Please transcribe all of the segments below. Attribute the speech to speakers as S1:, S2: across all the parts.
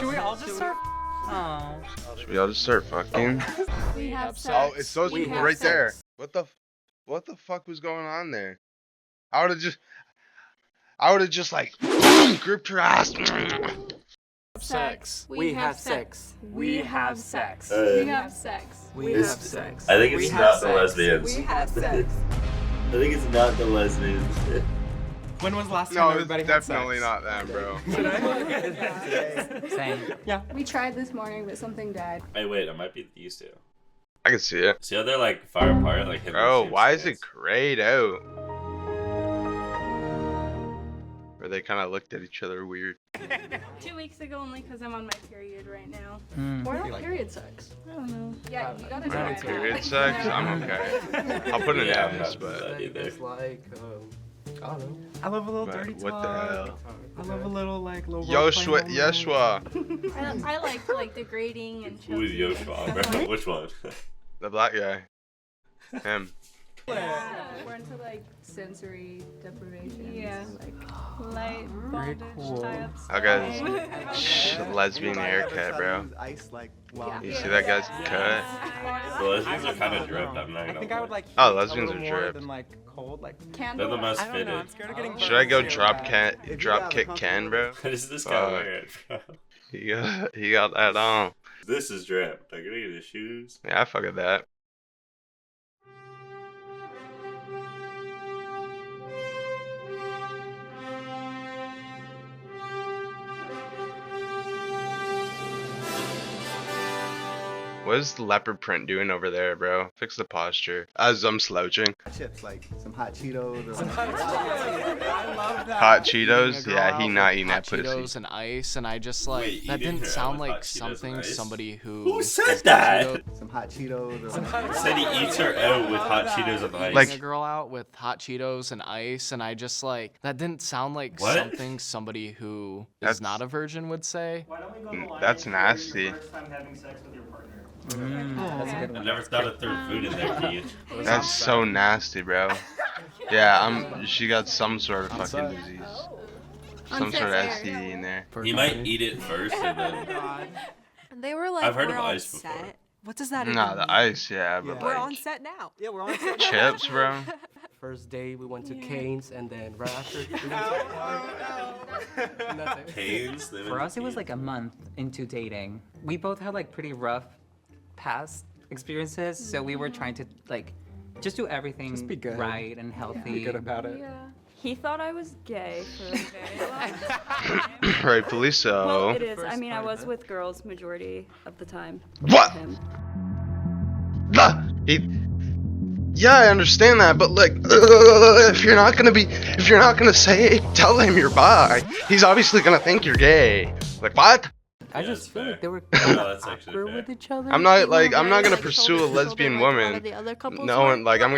S1: Should we all just start? Oh.
S2: Should we all just start fucking?
S3: We have sex.
S2: Oh, it's supposed to be right
S3: sex.
S2: there. What the fuck was going on there? I would have just like gripped her ass.
S3: Sex.
S1: We have sex. We have sex.
S3: We have sex.
S1: We have sex.
S4: I think it's not the lesbians.
S3: We have sex.
S4: I think it's not the lesbians.
S1: When was the last time
S2: No, it's
S1: everybody
S2: definitely
S1: had sex?
S2: not them, bro.
S1: Same. Yeah.
S3: We tried this morning, but something died.
S4: Hey, wait, it might be these two.
S2: I can see it.
S4: See how they're like far apart, like
S2: Bro, why is it grayed out? Or they kind of looked at each other weird.
S3: 2 weeks ago, only because I'm on my period right now.
S1: Why
S3: not period sex? I don't know. Yeah, you gotta try it.
S2: Period sex? I'm okay. I'll put an
S4: Yeah,
S2: M's,
S4: I'm
S2: but
S4: not either.
S5: It's like, I don't know.
S1: I love a little
S2: But
S1: dirty
S2: what
S1: talk.
S2: the hell?
S1: I love a little like little.
S2: Yoshua, Yeshua,
S3: I like degrading and
S4: Who is
S3: choking
S4: Yoshua,
S3: and
S4: bro?
S3: stuff.
S4: Which one?
S2: the black guy. Him.
S3: We're into like sensory deprivation. Yeah. Like light bondage
S1: cool.
S3: types.
S2: Okay, lesbian haircut, bro.
S5: Ice like
S2: You see that guy's cut?
S4: The lesbians are kind of dripped. I'm not
S1: I
S4: gonna.
S1: think I would
S4: lie.
S1: like.
S2: Oh,
S1: heat
S2: lesbians
S1: a little
S2: are
S1: more
S2: dripped.
S1: than like cold, like.
S4: They're
S3: Candle.
S4: the most
S1: I don't know. I'm
S4: fitted.
S1: scared of getting.
S2: Should I go
S1: burnt so
S2: drop kick Ken, bro?
S4: What is this guy
S2: Fuck.
S4: wearing, bro?
S2: He got that on.
S4: This is dripped. Like, look at his shoes.
S2: Yeah, I fuck with that. What is the leopard print doing over there, bro? Fix the posture. As I'm slouching.
S5: chips, like some hot Cheetos. Or
S1: I love that.
S2: Hot Cheetos?
S6: Eating a girl
S2: Yeah,
S6: out
S2: he
S6: with
S2: not eating
S6: hot
S2: that pussy.
S6: Cheetos and ice, and I just like
S4: Wait,
S6: that
S4: eating
S6: didn't
S4: her
S6: sound
S4: out with
S6: like
S4: hot Cheetos and
S6: something
S4: ice?
S6: somebody
S4: Who
S6: gets
S4: said
S6: the
S4: that?
S6: Cheetos-
S5: some hot Cheetos. Or
S4: Said he eats her out with hot Cheetos and ice.
S2: Like-
S6: eating a girl out with hot Cheetos and ice, and I just like that didn't sound like
S4: What?
S6: something somebody who
S2: That's-
S6: is not a virgin would say.
S2: That's nasty.
S5: That's a good
S4: I
S5: one.
S4: never thought of throwing food in there, Keith.
S2: That's so nasty, bro. Yeah, she got some sort of fucking disease. Some sort of STD in there.
S4: He might eat it first and then.
S7: They were like,
S4: I've heard
S7: we're
S4: of
S7: on
S4: ice before.
S7: set. What does that even
S2: Nah, the
S7: mean?
S2: ice, yeah, but
S7: We're
S2: like
S7: on set now.
S5: Yeah, we're on set.
S2: chips, bro.
S5: First day we went to Cane's, and then right after.
S4: Canes? They
S8: For
S4: went
S8: us,
S4: to
S8: it was like a month into dating. We both had like pretty rough past experiences, so we were trying to like just do everything
S1: Just be good.
S8: right and healthy.
S1: Be good about it.
S3: Yeah.
S9: He thought I was gay for a very long time.
S2: Rightfully so.
S9: Well, it is. I mean, I was with girls majority of the time.
S2: What?
S9: Him.
S2: Yeah, I understand that, but like, if you're not gonna say it, tell him you're bi. He's obviously gonna think you're gay. Like what?
S8: I
S4: Yeah,
S8: just
S4: that's
S8: feel
S4: fair.
S8: like they were
S4: No, that's actually
S8: awkward
S4: fair.
S8: with each other.
S2: I'm not
S7: Even
S2: like
S7: though
S2: I'm not
S7: they're,
S2: gonna
S7: like,
S2: pursue
S7: shoulder
S2: a
S7: to shoulder
S2: lesbian
S7: like a lot of
S2: woman.
S7: the other couples
S2: No,
S7: were.
S2: and like I'm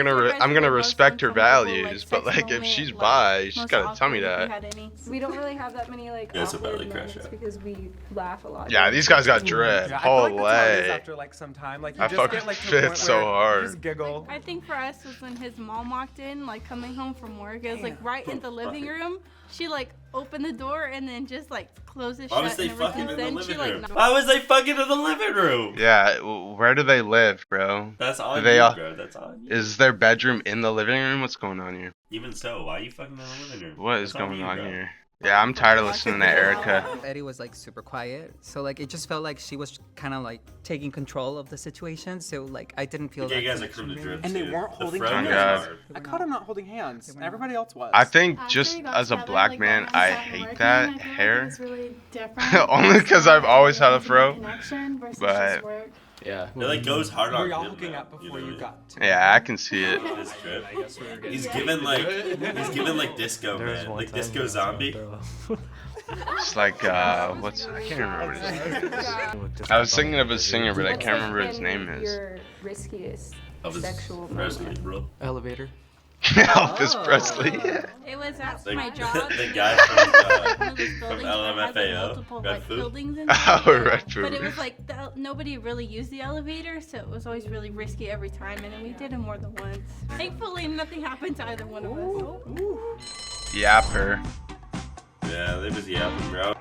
S2: gonna respect her values, but like if she's bi, she's gotta tell me that.
S3: We don't really have that many like
S4: Yeah, it's a
S3: awkward
S4: belly crush,
S3: moments
S4: yeah.
S3: because we laugh a lot.
S2: Yeah, these guys got drip.
S1: Yeah, I feel like that's how it is
S2: Holy.
S1: after like some time. Like you
S2: I
S1: just
S2: fucking
S1: get like to the
S2: fit
S1: point
S2: so
S1: where
S2: hard.
S1: You just giggle.
S3: I think for us was when his mom walked in, like coming home from work. It was like right in the living room. She like opened the door and then just like closed it
S4: Why
S3: shut.
S4: was they
S3: and ever
S4: fucking
S3: since
S4: in the
S3: then,
S4: living
S3: she, like,
S4: room?
S3: knocked-
S4: Why was they fucking in the living room?
S2: Yeah, where do they live, bro?
S4: That's on
S2: They
S4: you,
S2: all-
S4: bro. That's on you.
S2: Is their bedroom in the living room? What's going on here?
S4: Even so, why are you fucking in the living room?
S2: What is
S4: That's
S2: going
S4: you,
S2: on
S4: bro.
S2: here? Yeah, I'm tired of listening to Erica.
S8: Eddie was like super quiet, so like it just felt like she was kind of like taking control of the situation. So like I didn't feel
S4: You
S8: that
S4: guys are
S8: connection
S4: from the
S8: really.
S4: drip
S1: And they
S4: too.
S1: weren't
S4: The
S1: holding
S4: friend
S2: hands.
S4: goes
S2: Oh,
S4: hard.
S1: I caught him not holding hands. Everybody else was.
S2: I think
S3: After
S2: just
S3: we got
S2: as a
S3: together,
S2: black
S3: like,
S2: man,
S3: when
S2: I
S3: started
S2: hate
S3: working,
S2: that
S3: I feel like it
S2: hair.
S3: was really different.
S2: Only 'cause I've always had a fro,
S3: Connection versus
S2: but-
S3: just work.
S6: Yeah.
S4: It like goes hard on
S1: Were y'all
S4: him,
S1: hooking
S4: though,
S1: up before
S4: know?
S1: you got to?
S2: Yeah, I can see it.
S4: His drip. He's given like disco man, like disco zombie.
S2: It's like I can't remember what his name is. I was thinking of a singer, but I
S3: What's,
S2: can't
S3: like,
S2: remember his
S3: been
S2: name is.
S3: Your riskiest
S4: Of his
S3: sexual
S4: Presley,
S3: moment.
S4: bro.
S8: Elevator.
S2: Elvis Presley.
S3: It was at
S4: Like,
S3: my job.
S4: the guy from,
S3: One of those buildings that has, like,
S4: LMFAO,
S3: multiple,
S4: Red
S3: like,
S4: Food.
S3: buildings in
S2: Oh,
S3: there.
S2: Red
S3: But
S2: Food.
S3: it was like nobody really used the elevator, so it was always really risky every time, and then we did it more than once. Thankfully, nothing happened to either one of us.
S2: Yapper.
S4: Yeah, they was yapping, bro.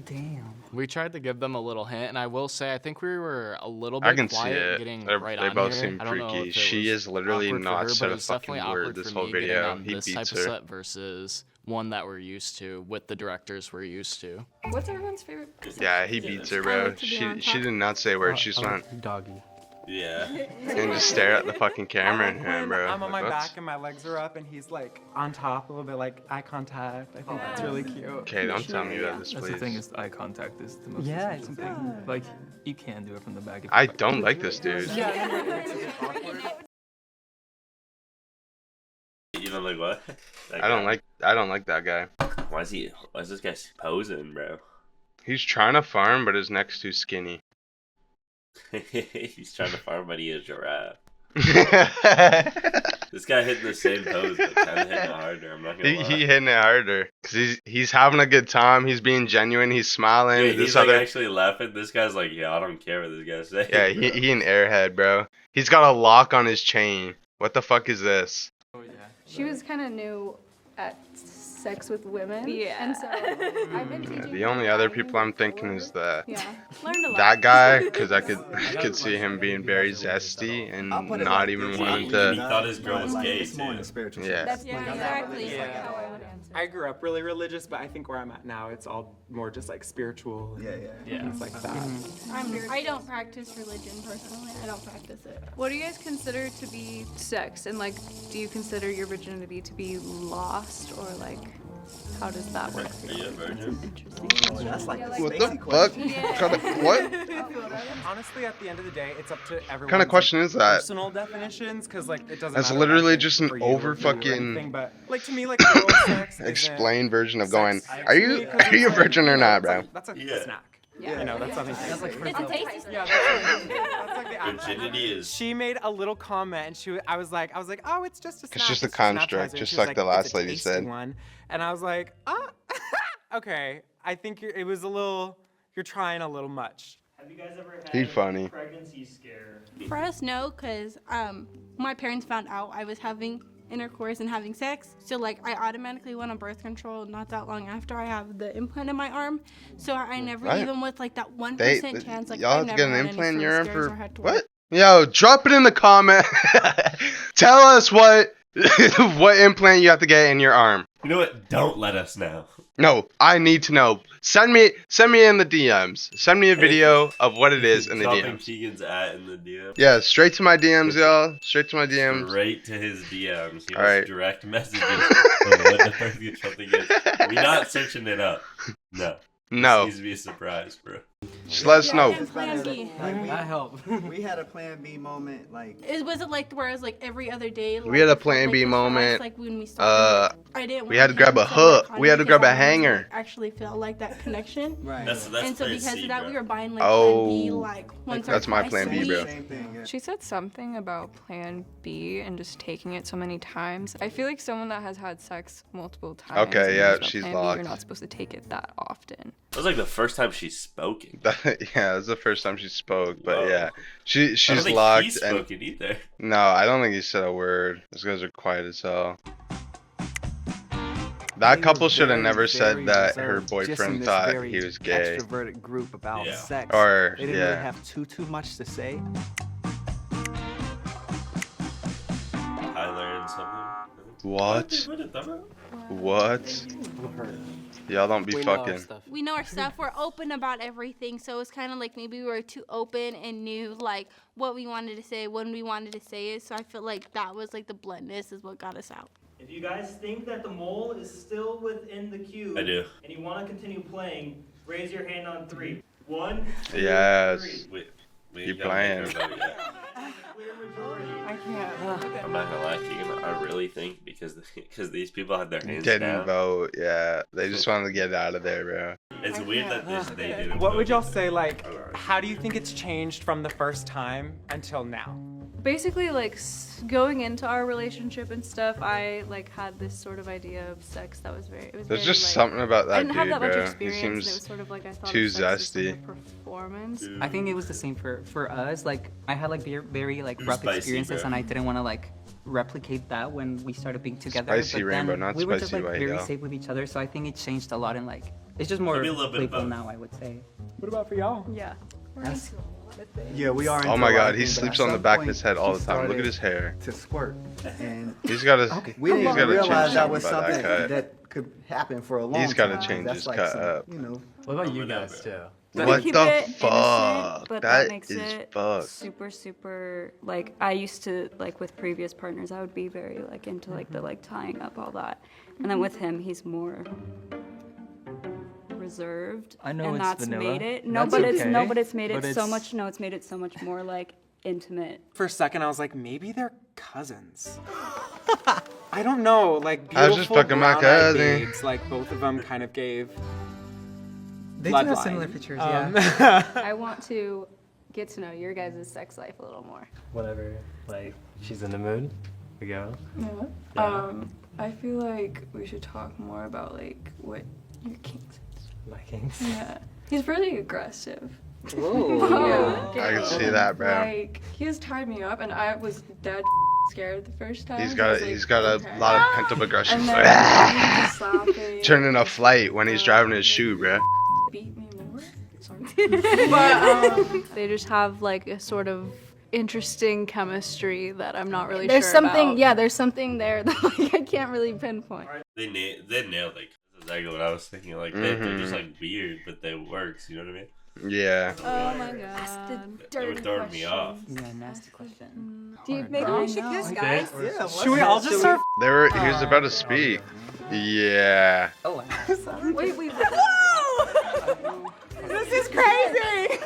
S8: Damn.
S6: We tried to give them a little hint, and I will say I think we were a little
S2: I
S6: bit
S2: can see
S6: quiet
S2: it.
S6: getting
S2: They
S6: right on
S2: both
S6: here.
S2: seem
S6: I don't know
S2: freaky.
S6: if it
S2: She
S6: was
S2: is literally
S6: awkward for
S2: not
S6: her,
S2: said
S6: but
S2: a
S6: it's
S2: fucking
S6: definitely
S2: word
S6: awkward
S2: this
S6: for
S2: whole
S6: me getting
S2: video.
S6: on
S2: He
S6: this
S2: beats
S6: type
S2: her.
S6: of set versus one that we're used to with the directors we're used to.
S9: What's everyone's favorite?
S2: Yeah, he beats her,
S3: I
S2: bro.
S3: like to be on
S2: She
S3: top.
S2: did not say a word. She just went
S5: Doggy.
S4: Yeah.
S2: and just stare at the fucking camera
S1: I
S2: in
S1: like
S2: hand,
S1: when
S2: bro.
S1: I'm on my
S2: Like,
S1: back and my legs are up and he's like on top, a little bit like eye contact. I think that's really cute.
S2: okay, don't tell me about this,
S10: That's the thing
S2: please.
S10: is eye contact is the most
S8: Yeah,
S10: essential
S8: it's
S10: thing. Like you can do it from the back. If
S2: I
S10: you
S2: don't like this dude.
S4: You know, like what? That
S2: I don't
S4: guy.
S2: like that guy.
S4: Why is this guy posing, bro?
S2: He's trying to farm, but his neck's too skinny.
S4: He's trying to farm, but he is a giraffe.
S2: he
S4: This guy hitting the same pose, but kind of hitting it harder. I'm not gonna lie.
S2: hitting it harder because he's having a good time. He's being genuine. He's smiling.
S4: Dude,
S2: This
S4: he's like
S2: other
S4: actually laughing. This guy's like, yeah, I don't care what this guy's saying.
S2: yeah, he an airhead, bro. He's got a lock on his chain. What the fuck is this?
S10: Oh yeah.
S9: She was kind of new at sex with women.
S3: Yeah.
S9: And so I've been
S2: Yeah,
S9: teaching
S2: the
S9: her
S2: only other
S9: diving
S2: people I'm thinking
S9: before.
S2: is the
S9: Yeah.
S3: Learned a lot.
S2: that guy, because I could see him being very zesty and not even wanting
S4: He
S2: to.
S4: thought his girl was gay
S11: It's more in
S4: too.
S11: the spiritual
S2: Yeah.
S11: sense.
S3: Yeah, exactly.
S1: Yeah.
S9: How I would answer.
S1: I grew up really religious, but I think where I'm at now, it's all more just like spiritual and things like that.
S3: I don't practice religion personally. I don't practice it.
S9: What do you guys consider to be sex? And like, do you consider your virginity to be lost, or like, how does that work for
S4: Are you a
S9: you?
S4: virgin?
S11: Oh, that's like the
S2: What
S11: Spacey
S2: the fuck?
S11: question.
S2: Kind of what?
S1: Honestly, at the end of the day, it's up to everyone.
S2: Kind of question is that?
S1: Personal definitions, because like it doesn't.
S2: That's
S1: matter
S2: literally
S1: what I think
S2: just an
S1: for you
S2: over
S1: or for you or
S2: fucking
S1: anything, but like to me, like oral sex isn't
S2: Explained version of going.
S1: sex
S2: Are
S1: to
S2: you
S1: me, 'cause
S2: are you a
S1: it's like,
S2: virgin or not, bro?
S1: That's a
S4: Yeah.
S1: snack.
S9: Yeah.
S1: You know, that's nothing.
S8: That's like
S3: It's a tasty snack.
S1: Yeah, that's like the actual.
S4: Virginity is.
S1: She made a little comment, and I was like, oh, it's just a snack.
S2: It's just a
S1: an
S2: construct,
S1: appetizer."
S2: just
S1: She was
S2: like the
S1: "It's
S2: last
S1: a
S2: lady
S1: tasty
S2: said.
S1: One. And I was like, okay. I think it was a little. You're trying a little much.
S12: Have you guys ever had
S2: He funny.
S12: a pregnancy scare?
S3: For us, no, because my parents found out I was having intercourse and having sex. So, like, I automatically went on birth control not that long after I have the implant in my arm. So, I never,
S2: What?
S3: even with, like, that 1%
S2: They
S3: chance, like,
S2: y'all
S3: I
S2: have to
S3: never
S2: get an
S3: had any
S2: implant in
S3: food
S2: your arm
S3: scares
S2: for
S3: or had to
S2: what?
S3: work.
S2: Yo, drop it in the comment. Tell us what what implant you have to get in your arm.
S4: You know what? Don't let us know.
S2: No, I need to know. Send me in the DMs. Send me a video of what it is in the
S4: Dropping
S2: DMs.
S4: Keegan's at in the DM.
S2: Yeah, straight to my DMs, y'all. Straight to my DMs.
S4: Straight to his DMs. He
S2: All
S4: wants
S2: right.
S4: direct messages. Of what the birth control thing is. We're not searching it up. No.
S2: No,
S4: This needs to be a surprise, bro.
S2: just let us know.
S3: And Plan B.
S8: That help.
S11: We had a Plan B moment, like
S3: Was it like where it was like every other day?
S2: We had a
S3: like,
S2: Plan B
S3: just for us,
S2: moment.
S3: Like when we started, I didn't.
S2: We
S3: want
S2: had to grab
S3: him
S2: a
S3: to
S2: hook.
S3: work
S2: We had to
S3: on
S2: grab
S3: because
S2: a
S3: I wanted to,
S2: hanger.
S3: like, actually feel like that connection.
S11: right.
S4: That's
S3: And so
S4: Plan
S3: because
S4: C,
S3: of that,
S4: bro.
S3: we were buying like
S2: Oh,
S3: Plan B like once or
S2: that's my
S3: twice
S2: Plan
S3: a
S2: B,
S3: week.
S2: bro.
S11: Same thing. Yeah.
S9: She said something about Plan B and just taking it so many times. I feel like someone that has had sex multiple times.
S2: Okay,
S9: and
S2: yeah,
S9: knows about
S2: she's
S9: Plan
S2: locked.
S9: B, you're not supposed to take it that often.
S4: That was like the first time she's spoken.
S2: Yeah, it was the first time she spoke, but
S4: Whoa.
S2: yeah,
S4: I don't
S2: she's
S4: think
S2: locked.
S4: he's
S2: And
S4: spoken either.
S2: no, I don't think he said a word. Those guys are quiet as hell. That couple should have never said that her boyfriend thought he was gay.
S11: Extroverted group about
S4: Yeah.
S11: sex.
S2: Or
S11: They didn't really
S2: yeah,
S11: have too much to say.
S4: I learned something.
S2: what? What? Y'all don't be
S5: We know our
S2: fucking.
S5: stuff.
S3: We know our stuff. We're open about everything. So it's kind of like maybe we were too open and knew like what we wanted to say when we wanted to say it. So I feel like that was like the bluntness is what got us out.
S12: If you guys think that the mole is still within the cube,
S4: I do.
S12: and you want to continue playing, raise your hand on 3. 1, 2,
S2: Yes.
S12: 3.
S4: We
S2: You
S4: ain't gotta
S2: playing.
S4: make our vote yet.
S12: Clear majority.
S1: I can't.
S4: I'm not gonna lie, Keegan. I really think because these people had their hands
S2: Didn't
S4: down.
S2: vote. Yeah, they just wanted to get out of there, bro.
S4: It's weird that they didn't.
S1: What
S4: vote.
S1: would y'all say? Like, how do you think it's changed from the first time until now?
S9: basically like going into our relationship and stuff, I like had this sort of idea of sex that was very. It was
S2: There's
S9: very,
S2: just
S9: like,
S2: something about
S9: I
S2: that
S9: didn't
S2: dude,
S9: have that much
S2: bro. He
S9: experience. And it
S2: seems
S9: was sort of like I thought
S2: too
S9: of sex as, like,
S2: zesty.
S9: a performance.
S8: I think it was the same for us. Like I had like very like rough
S4: Spicy,
S8: experiences,
S4: bro.
S8: and I didn't want to like replicate that when we started being together.
S2: Spicy
S8: but
S2: rainbow,
S8: then
S2: not
S8: we were just
S2: spicy
S8: like
S2: white,
S8: very
S2: yo.
S8: safe with each other, so I think it changed a lot. And like it's just more
S4: Maybe a little bit of
S8: playful
S4: both.
S8: now, I would say.
S1: What about for y'all?
S9: Yeah.
S11: Yeah, we are.
S2: Oh
S11: into
S2: my
S11: a lot
S2: god,
S11: of
S2: he
S11: things, but
S2: sleeps
S11: at
S2: on the
S11: some
S2: back of
S11: point,
S2: his head all
S11: he
S2: the time. Look at
S11: started
S2: his hair.
S11: To squirt, and
S2: He's got to.
S11: we didn't
S2: He's got to
S11: realize
S2: change
S11: that was
S2: something about
S11: something
S2: that cut.
S11: that could happen for a long
S2: He's
S11: time.
S2: got to change
S11: That's
S2: his
S11: like
S2: cut
S11: some,
S2: up.
S11: You know,
S10: What about you guys too?
S2: What
S9: Keep
S2: the
S9: it innocent,
S2: fuck?
S9: but
S2: That
S9: makes
S2: is
S9: it
S2: fucked.
S9: super like I used to like with previous partners I would be very like into like the like tying up all that, and then with him he's more reserved.
S10: I know
S9: and
S10: it's
S9: that's
S10: vanilla.
S9: made it
S10: That's
S9: but
S10: okay,
S9: it's made it
S10: but
S9: so
S10: it's-
S9: much it's made it so much more like intimate.
S1: For a second, I was like, maybe they're cousins. I don't know, like
S2: I was just
S1: beautiful
S2: fucking my
S1: brown-eyed
S2: cousin.
S1: babes, like both of them kind of gave.
S8: They do have
S1: bloodline.
S8: similar features,
S1: Um,
S8: yeah.
S9: I want to get to know your guys' sex life a little more.
S5: Whenever like she's in the mood, we go.
S9: Yeah. I feel like we should talk more about like what your kinks is.
S5: My kinks.
S9: Yeah. He's really aggressive.
S2: I can see that, bro.
S9: Like he has tied me up, and I was dead scared the first time.
S2: He's
S9: I
S2: got
S9: was like,
S2: he's got a
S9: okay.
S2: lot of pent up aggression.
S9: And then he was slapping,
S2: Turning a flight when he's driving his shoe, bro.
S9: beat me more. Sorry. But they just have like a sort of interesting chemistry that I'm not really
S3: There's
S9: sure
S3: something,
S9: about.
S3: yeah, there's something there that like I can't really pinpoint.
S4: They nailed it. That's exactly what I was thinking. Like they're just like weird, but they works. You know what I mean?
S2: Yeah.
S3: Oh my god.
S4: They were throwing me off.
S8: Yeah, nasty question.
S3: Do you maybe we should kiss, guys?
S11: yeah.
S1: Should we all just start?
S2: They were. He was about to speak. Yeah.
S8: Oh,
S9: Wait.
S3: This is crazy.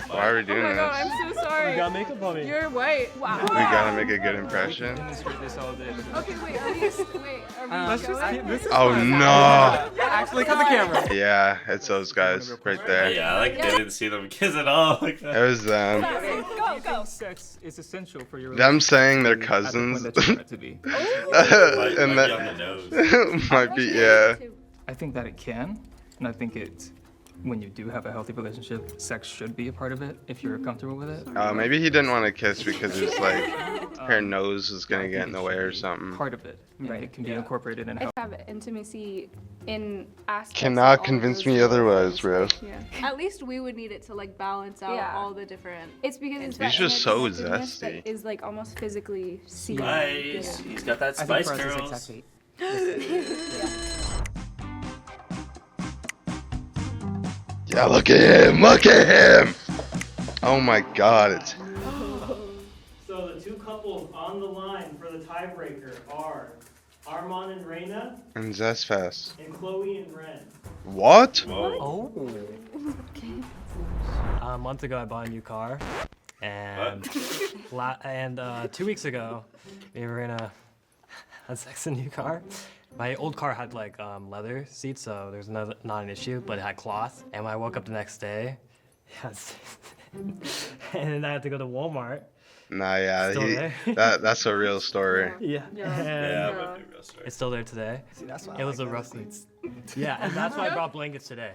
S2: Why are we doing this?
S9: I'm so sorry.
S10: got makeup on me.
S9: You're white. Wow.
S2: We gotta make a good impression.
S10: This all day.
S9: Okay, wait. Are we
S1: Let's just keep this.
S2: Oh no.
S1: Actually, cut the camera.
S2: Yeah, it's those guys right there.
S4: Yeah, I like didn't see them kiss at all. Like
S2: It was them.
S10: Go. Sex is essential for your
S2: Them saying they're
S10: at the
S2: cousins.
S10: point that you want it to be.
S2: And
S4: might be on the
S2: that
S4: nose.
S2: might be, yeah.
S10: I think that it can, and I think when you do have a healthy relationship, sex should be a part of it if you're comfortable with it.
S2: Maybe he didn't want to kiss because it was like her nose was gonna get in the way or something.
S10: Part of it, and it can be incorporated in how.
S3: Have intimacy in aspects.
S2: Cannot
S3: of all
S2: convince
S3: those
S2: me
S3: different
S2: otherwise, bro.
S3: Yeah.
S9: At least we would need it to like balance out
S3: Yeah.
S9: all the different.
S3: It's because it's
S2: He's
S3: that
S2: just so
S3: interconnectedness that
S2: zesty.
S3: is like almost physically seen.
S4: Spice. He's got that
S8: I think
S4: spice,
S8: for us
S4: girls.
S8: it's exactly.
S2: Yeah, look at him! Look at him! Oh my god, it's
S12: So the two couples on the line for the tiebreaker are Armand and Reina
S2: and Zestfest.
S12: and Chloe and Ren.
S2: What?
S4: Whoa.
S5: A month ago, I bought a new car, and 2 weeks ago, we were in a had sex in a new car. My old car had like leather seats, so there's not an issue, but it had cloth. And when I woke up the next day, and then I had to go to Walmart.
S2: Nah, yeah,
S5: Still there?
S2: that's a real story.
S5: Yeah.
S4: Yeah, but be real sorry.
S5: It's still there today.
S11: See, that's why
S5: It was a rough week. Yeah, and that's why I brought blankets today.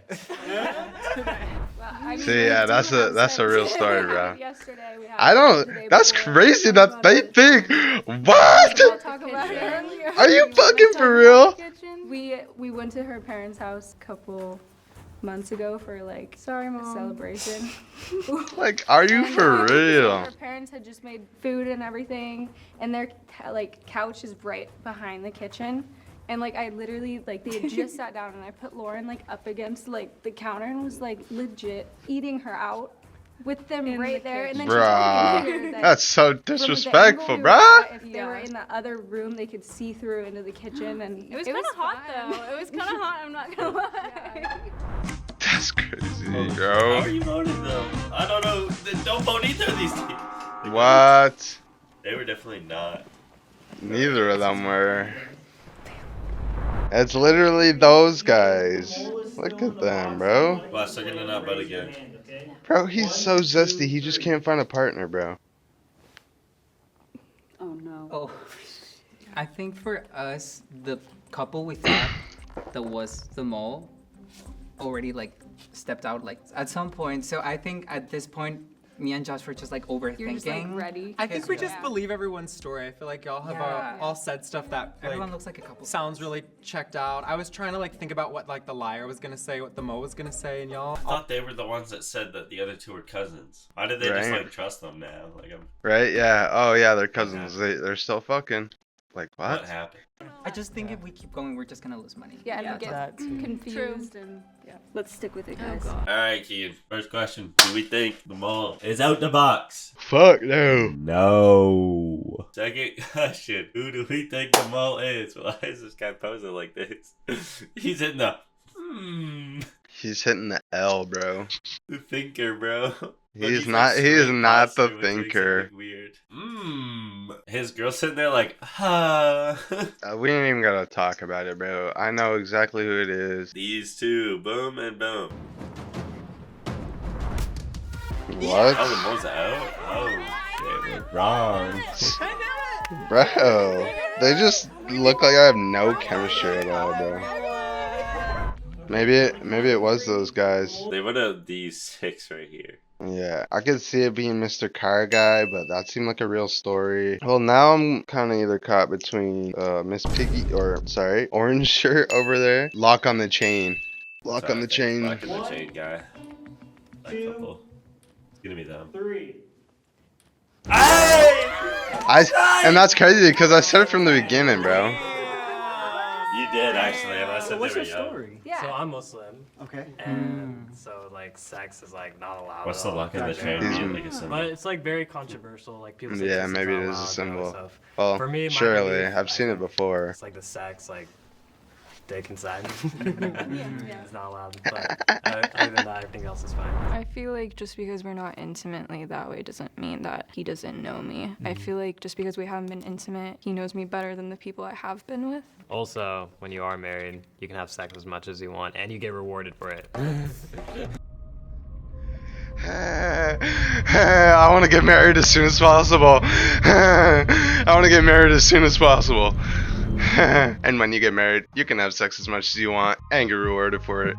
S2: See, yeah, that's a real story, bro.
S3: Yesterday we had
S2: I don't. That's crazy that they think. What?
S3: talk about it earlier.
S2: Are you fucking for real?
S3: We went to her parents' house a couple months ago for like
S9: Sorry,
S3: a
S9: Mom.
S3: celebration.
S2: Like, are you for real?
S3: Her parents had just made food and everything, and their like couch is right behind the kitchen. And like I literally like they had just sat down, and I put Lauren like up against like the counter and was like legit eating her out with them
S9: In
S3: right
S9: the
S3: there. And then
S2: Bruh,
S3: she told me later that
S2: that's so
S3: from the angle
S2: disrespectful,
S3: we were
S2: bruh.
S3: at, if they were in the other room, they could see through into the kitchen, and
S9: It was kind of hot though. It was kind of hot. I'm not gonna lie.
S2: That's crazy,
S4: How
S2: bro.
S4: are you voting though? I don't know. Don't vote either of these teams.
S2: What?
S4: They were definitely not.
S2: Neither of them were. It's literally those guys. Look at them, bro.
S4: Wow, so gonna not vote again.
S2: Bro, he's so zesty. He just can't find a partner, bro.
S7: no.
S8: Oh, I think for us, the couple we thought that was the mole already like stepped out like at some point. So I think at this point, me and Josh were just like overthinking.
S3: You're just like ready.
S1: I think we
S8: Yeah.
S1: just believe everyone's story. I feel like y'all have
S8: Yeah.
S1: all said stuff that like,
S8: Everyone looks like a couple.
S1: sounds really checked out. I was trying to like think about what like the liar was gonna say, what the Mo was gonna say, and y'all.
S4: I thought they were the ones that said that the other two were cousins. Why did they just
S2: Right.
S4: like trust them now? Like,
S2: Right? Yeah. Oh yeah, they're cousins. They're still fucking. Like
S4: what
S2: what?
S4: happened?
S8: I just think if we keep going, we're just gonna lose money.
S3: Yeah, and we get
S5: that too.
S3: confused and yeah.
S7: Let's stick with it,
S9: Oh
S7: guys.
S9: god.
S4: All right, Kean. First question: do we think the mole is out the box?
S2: Fuck no.
S4: No. Second question: who do we think the mole is? Why is this guy posing like this? He's in the
S2: He's hitting the L, bro.
S4: the thinker, bro. But
S2: He's
S4: like,
S2: not. He is
S4: straight
S2: not the
S4: posture, which makes it
S2: thinker.
S4: look weird. His girl sitting there like, huh.
S2: We ain't even gotta talk about it, bro. I know exactly who it is.
S4: These two, boom and boom.
S2: What?
S4: Oh, the mole's out. Oh, shit, we're wrong.
S2: Bro, they just look like I have no chemistry at all, bro. Maybe it was those guys.
S4: They would have these 6 right here.
S2: Yeah, I could see it being Mr. Car Guy, but that seemed like a real story. Well, now I'm kind of either caught between Miss Piggy or, sorry, Orange Shirt over there. Lock on the chain. Lock on the chain.
S4: Lock on the chain guy. That couple. It's gonna be them.
S12: 3.
S2: And that's crazy because I said it from the beginning, bro.
S4: You did actually. I said
S5: What's
S4: they
S5: your
S4: were young.
S5: story?
S3: Yeah.
S5: So I'm Muslim,
S11: Okay.
S5: and so like sex is like not allowed.
S4: What's
S5: at
S4: the
S5: all.
S4: luck in the chain?
S2: These-
S4: Like a symbol.
S5: But it's like very controversial. Like people say
S2: Yeah,
S5: sex
S2: maybe
S5: not
S2: it is a
S5: allowed and all
S2: symbol.
S5: that stuff.
S2: Well,
S5: For me, my
S2: surely.
S5: belief,
S2: I've seen it before.
S5: It's like the sex, like dick inside.
S3: Yeah.
S5: It's not allowed. But other than that, everything else is fine.
S9: I feel like just because we're not intimately that way doesn't mean that he doesn't know me. I feel like just because we haven't been intimate, he knows me better than the people I have been with.
S5: Also, when you are married, you can have sex as much as you want, and you get rewarded for it.
S2: I want to get married as soon as possible. I want to get married as soon as possible. And when you get married, you can have sex as much as you want and get rewarded for it.